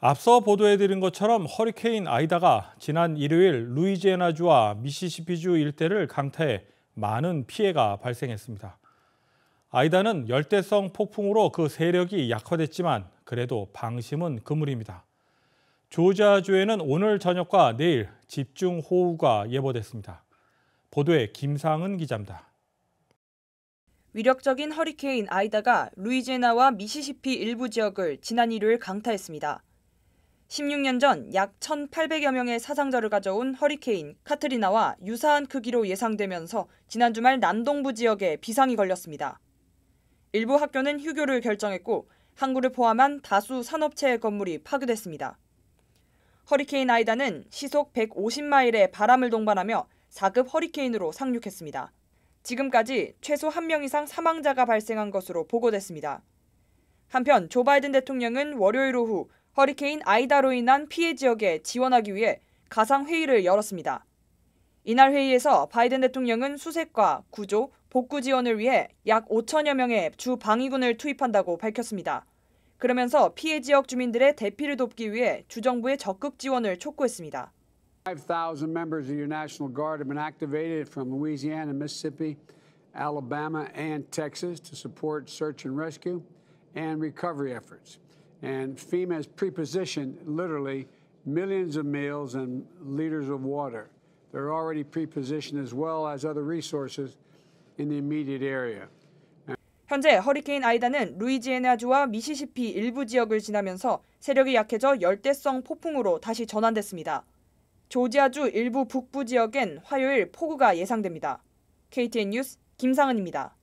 앞서 보도해드린 것처럼 허리케인 아이다가 지난 일요일 루이지애나주와 미시시피주 일대를 강타해 많은 피해가 발생했습니다. 아이다는 열대성 폭풍으로 그 세력이 약화됐지만 그래도 방심은 그물입니다. 조지아주에는 오늘 저녁과 내일 집중호우가 예보됐습니다. 보도에 김상은 기자입니다. 위력적인 허리케인 아이다가 루이지애나와 미시시피 일부 지역을 지난 일요일 강타했습니다. 16년 전 약 1,800여 명의 사상자를 가져온 허리케인 카트리나와 유사한 크기로 예상되면서 지난 주말 남동부 지역에 비상이 걸렸습니다. 일부 학교는 휴교를 결정했고 항구를 포함한 다수 산업체의 건물이 파괴됐습니다. 허리케인 아이다는 시속 150마일의 바람을 동반하며 4급 허리케인으로 상륙했습니다. 지금까지 최소 1명 이상 사망자가 발생한 것으로 보고됐습니다. 한편 조 바이든 대통령은 월요일 오후 허리케인 아이다로 인한 피해 지역에 지원하기 위해 가상회의를 열었습니다. 이날 회의에서 바이든 대통령은 수색과 구조, 복구 지원을 위해 약 5천여 명의 주 방위군을 투입한다고 밝혔습니다. 그러면서 피해 지역 주민들의 대피를 돕기 위해 주정부의 적극 지원을 촉구했습니다. 5,000 members of your National Guard have been activated from Louisiana, Mississippi, Alabama, and Texas to support search and rescue and recovery efforts. And FEMA has pre-positioned literally millions of meals and liters of water. They're already pre-positioned as well as other resources in the immediate area. 현재 허리케인 아이다는 루이지애나주와 미시시피 일부 지역을 지나면서 세력이 약해져 열대성 폭풍으로 다시 전환됐습니다. 조지아주 일부 북부 지역엔 화요일 폭우가 예상됩니다. KTN 뉴스 김상은입니다.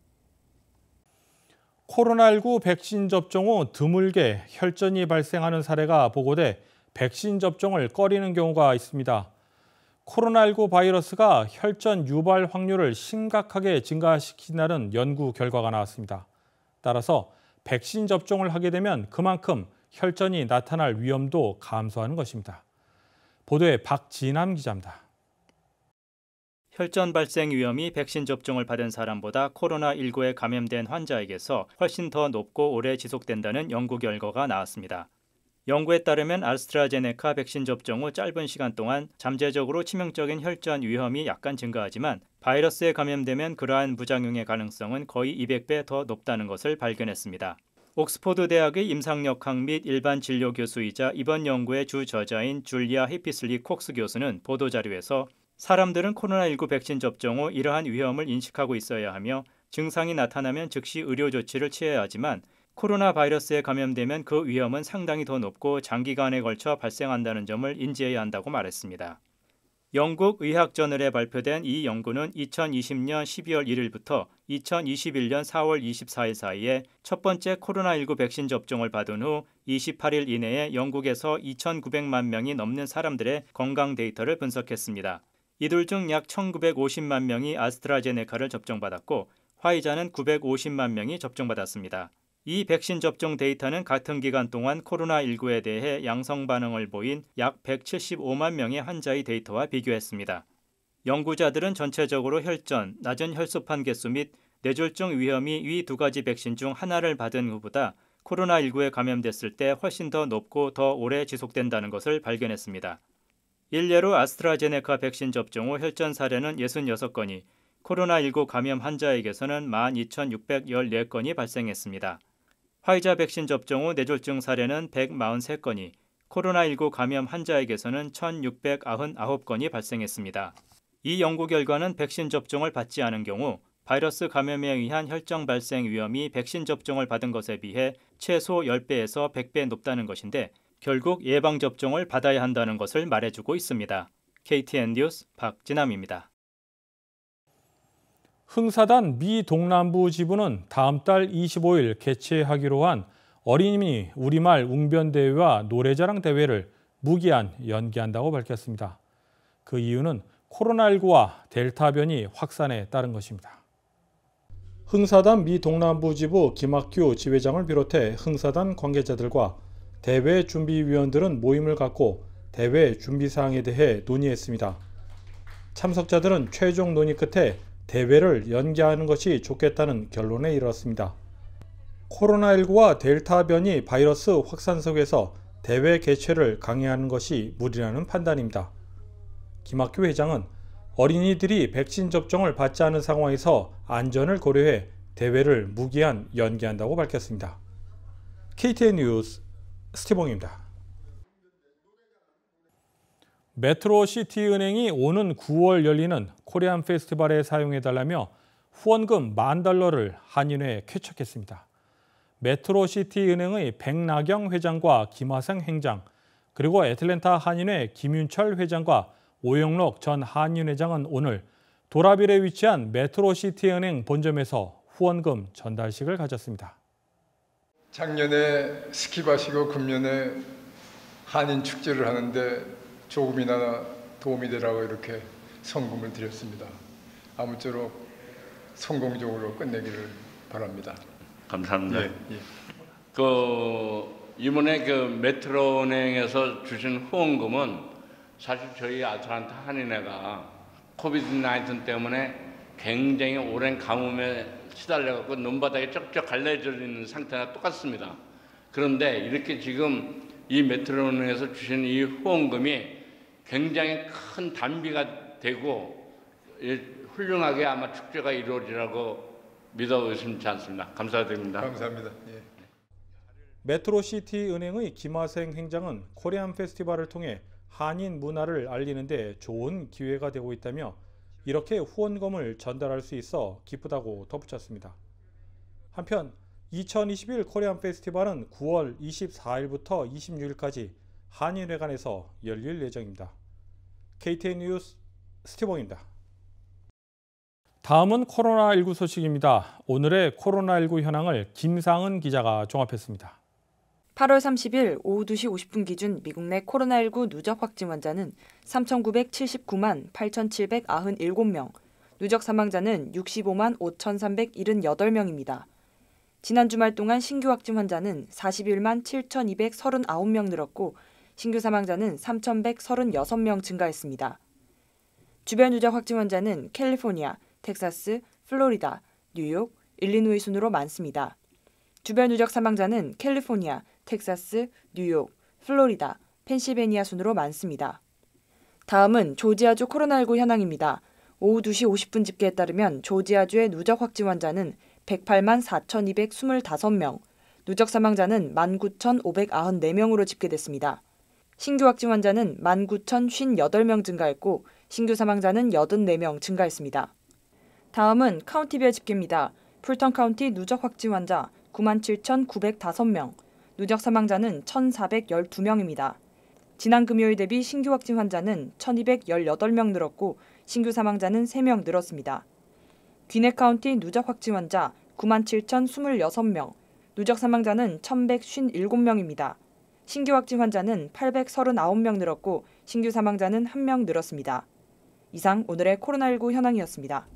코로나19 백신 접종 후 드물게 혈전이 발생하는 사례가 보고돼 백신 접종을 꺼리는 경우가 있습니다. 코로나19 바이러스가 혈전 유발 확률을 심각하게 증가시킨다는 연구 결과가 나왔습니다. 따라서 백신 접종을 하게 되면 그만큼 혈전이 나타날 위험도 감소하는 것입니다. 보도에 박진함 기자입니다. 혈전 발생 위험이 백신 접종을 받은 사람보다 코로나19에 감염된 환자에게서 훨씬 더 높고 오래 지속된다는 연구 결과가 나왔습니다. 연구에 따르면 아스트라제네카 백신 접종 후 짧은 시간 동안 잠재적으로 치명적인 혈전 위험이 약간 증가하지만 바이러스에 감염되면 그러한 부작용의 가능성은 거의 200배 더 높다는 것을 발견했습니다. 옥스퍼드 대학의 임상역학 및 일반 진료 교수이자 이번 연구의 주 저자인 줄리아 히피슬리 콕스 교수는 보도자료에서 사람들은 코로나19 백신 접종 후 이러한 위험을 인식하고 있어야 하며 증상이 나타나면 즉시 의료 조치를 취해야 하지만 코로나 바이러스에 감염되면 그 위험은 상당히 더 높고 장기간에 걸쳐 발생한다는 점을 인지해야 한다고 말했습니다. 영국 의학저널에 발표된 이 연구는 2020년 12월 1일부터 2021년 4월 24일 사이에 첫 번째 코로나19 백신 접종을 받은 후 28일 이내에 영국에서 2,900만 명이 넘는 사람들의 건강 데이터를 분석했습니다. 이들 중 약 1,950만 명이 아스트라제네카를 접종받았고 화이자는 950만 명이 접종받았습니다. 이 백신 접종 데이터는 같은 기간 동안 코로나19에 대해 양성 반응을 보인 약 175만 명의 환자의 데이터와 비교했습니다. 연구자들은 전체적으로 혈전, 낮은 혈소판 개수 및 뇌졸중 위험이 이 두 가지 백신 중 하나를 받은 후보다 코로나19에 감염됐을 때 훨씬 더 높고 더 오래 지속된다는 것을 발견했습니다. 일례로 아스트라제네카 백신 접종 후 혈전 사례는 66건이, 코로나19 감염 환자에게서는 12,614건이 발생했습니다. 화이자 백신 접종 후 뇌졸중 사례는 143건이, 코로나19 감염 환자에게서는 1,699건이 발생했습니다. 이 연구 결과는 백신 접종을 받지 않은 경우 바이러스 감염에 의한 혈전 발생 위험이 백신 접종을 받은 것에 비해 최소 10배에서 100배 높다는 것인데 결국 예방접종을 받아야 한다는 것을 말해주고 있습니다. KTN 뉴스 박진함입니다. 흥사단 미 동남부 지부는 다음 달 25일 개최하기로 한 어린이 우리말 웅변대회와 노래자랑 대회를 무기한 연기한다고 밝혔습니다. 그 이유는 코로나19와 델타 변이 확산에 따른 것입니다. 흥사단 미 동남부 지부 김학규 지회장을 비롯해 흥사단 관계자들과 대회 준비위원들은 모임을 갖고 대회 준비사항에 대해 논의했습니다. 참석자들은 최종 논의 끝에 대회를 연기하는 것이 좋겠다는 결론에 이르렀습니다. 코로나19와 델타 변이 바이러스 확산 속에서 대회 개최를 강행하는 것이 무리라는 판단입니다. 김학규 회장은 어린이들이 백신 접종을 받지 않은 상황에서 안전을 고려해 대회를 무기한 연기한다고 밝혔습니다. KTN 뉴스 스티봉입니다. 메트로시티은행이 오는 9월 열리는 코리안 페스티벌에 사용해달라며 후원금 $10,000를 한인회에 쾌척했습니다. 메트로시티은행의 백나경 회장과 김화생 행장, 그리고 애틀랜타 한인회 김윤철 회장과 오영록 전 한인회장은 오늘 도라빌에 위치한 메트로시티은행 본점에서 후원금 전달식을 가졌습니다. 작년에 스키바시고 금년에 한인 축제를 하는데 조금이나 도움이 되라고 이렇게 성금을 드렸습니다. 아무쪼록 성공적으로 끝내기를 바랍니다. 감사합니다. 예. 이번에 메트로은행에서 주신 후원금은 사실 저희 아틀란타 한인회가 코비드-19 때문에 굉장히 오랜 가뭄에 시달려갖고 눈바닥에 쩍쩍 갈라져 있는 상태나 똑같습니다. 그런데 이렇게 지금 이 메트로은행에서 주신 이 후원금이 굉장히 큰 단비가 되고 훌륭하게 아마 축제가 이루어지라고 믿어 의심치 않습니다. 감사드립니다. 감사합니다. 예. 메트로시티 은행의 김화생 행장은 코리안 페스티벌을 통해 한인 문화를 알리는 데 좋은 기회가 되고 있다며 이렇게 후원금을 전달할 수 있어 기쁘다고 덧붙였습니다. 한편 2021 코리안 페스티벌은 9월 24일부터 26일까지 한인회관에서 열릴 예정입니다. KTN 뉴스 스티봉입니다. 다음은 코로나19 소식입니다. 오늘의 코로나19 현황을 김상은 기자가 종합했습니다. 8월 30일 오후 2시 50분 기준 미국 내 코로나19 누적 확진 환자는 3,979만 8,797명, 누적 사망자는 65만 5,378명입니다. 지난 주말 동안 신규 확진 환자는 41만 7,239명 늘었고 신규 사망자는 3,136명 증가했습니다. 주변 누적 확진 환자는 캘리포니아, 텍사스, 플로리다, 뉴욕, 일리노이 순으로 많습니다. 주변 누적 사망자는 캘리포니아, 텍사스, 뉴욕, 플로리다, 펜실베니아 순으로 많습니다. 다음은 조지아주 코로나19 현황입니다. 오후 2시 50분 집계에 따르면 조지아주의 누적 확진 환자는 108만 4,225명, 누적 사망자는 19,594명으로 집계됐습니다. 신규 확진 환자는 19,058명 증가했고 신규 사망자는 84명 증가했습니다. 다음은 카운티별 집계입니다. 풀턴 카운티 누적 확진 환자 97,905명, 누적 사망자는 1,412명입니다. 지난 금요일 대비 신규 확진 환자는 1,218명 늘었고 신규 사망자는 3명 늘었습니다. 귀넷 카운티 누적 확진 환자 97,026명, 누적 사망자는 1,157명입니다. 신규 확진 환자는 839명 늘었고 신규 사망자는 1명 늘었습니다. 이상 오늘의 코로나19 현황이었습니다.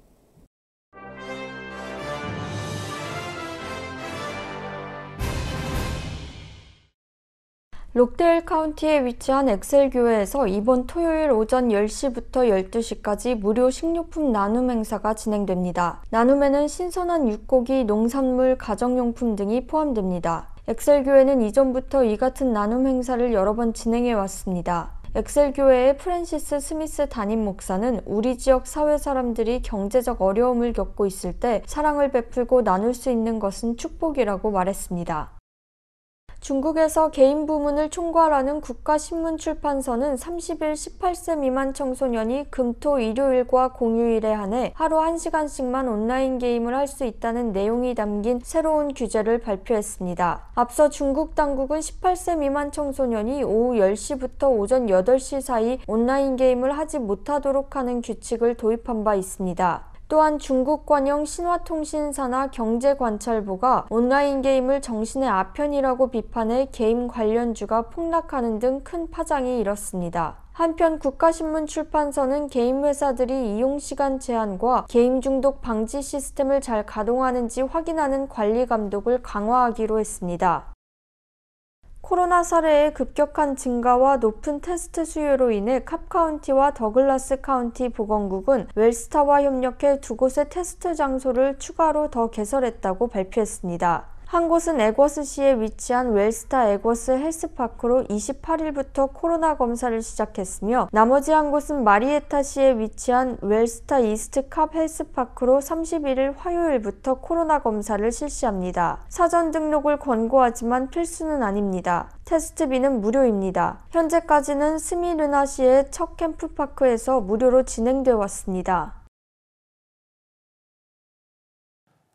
록데일 카운티에 위치한 엑셀교회에서 이번 토요일 오전 10시부터 12시까지 무료 식료품 나눔 행사가 진행됩니다. 나눔에는 신선한 육고기, 농산물, 가정용품 등이 포함됩니다. 엑셀교회는 이전부터 이 같은 나눔 행사를 여러 번 진행해 왔습니다. 엑셀교회의 프랜시스 스미스 담임 목사는 우리 지역 사회 사람들이 경제적 어려움을 겪고 있을 때 사랑을 베풀고 나눌 수 있는 것은 축복이라고 말했습니다. 중국에서 개인 부문을 총괄하는 국가신문출판사는 30일 18세 미만 청소년이 금토 일요일과 공휴일에 한해 하루 1시간씩만 온라인 게임을 할 수 있다는 내용이 담긴 새로운 규제를 발표했습니다. 앞서 중국 당국은 18세 미만 청소년이 오후 10시부터 오전 8시 사이 온라인 게임을 하지 못하도록 하는 규칙을 도입한 바 있습니다. 또한 중국 관영 신화통신사나 경제관찰부가 온라인 게임을 정신의 아편이라고 비판해 게임 관련주가 폭락하는 등 큰 파장이 일었습니다. 한편 국가신문출판사는 게임 회사들이 이용시간 제한과 게임 중독 방지 시스템을 잘 가동하는지 확인하는 관리 감독을 강화하기로 했습니다. 코로나 사례의 급격한 증가와 높은 테스트 수요로 인해 캅카운티와 더글라스 카운티 보건국은 웰스타와 협력해 두 곳의 테스트 장소를 추가로 더 개설했다고 발표했습니다. 한 곳은 에거스시에 위치한 웰스타 에거스 헬스파크로 28일부터 코로나 검사를 시작했으며 나머지 한 곳은 마리에타시에 위치한 웰스타 이스트 캅 헬스파크로 31일 화요일부터 코로나 검사를 실시합니다. 사전 등록을 권고하지만 필수는 아닙니다. 테스트비는 무료입니다. 현재까지는 스미르나시의 첫 캠프파크에서 무료로 진행되어 왔습니다.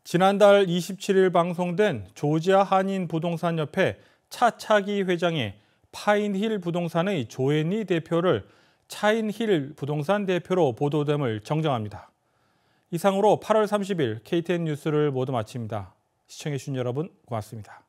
지난달 27일 방송된 조지아 한인부동산협회 차차기 회장이 파인힐 부동산의 조앤리 대표를 차인힐 부동산 대표로 보도됨을 정정합니다. 이상으로 8월 30일 KTN 뉴스를 모두 마칩니다. 시청해주신 여러분 고맙습니다.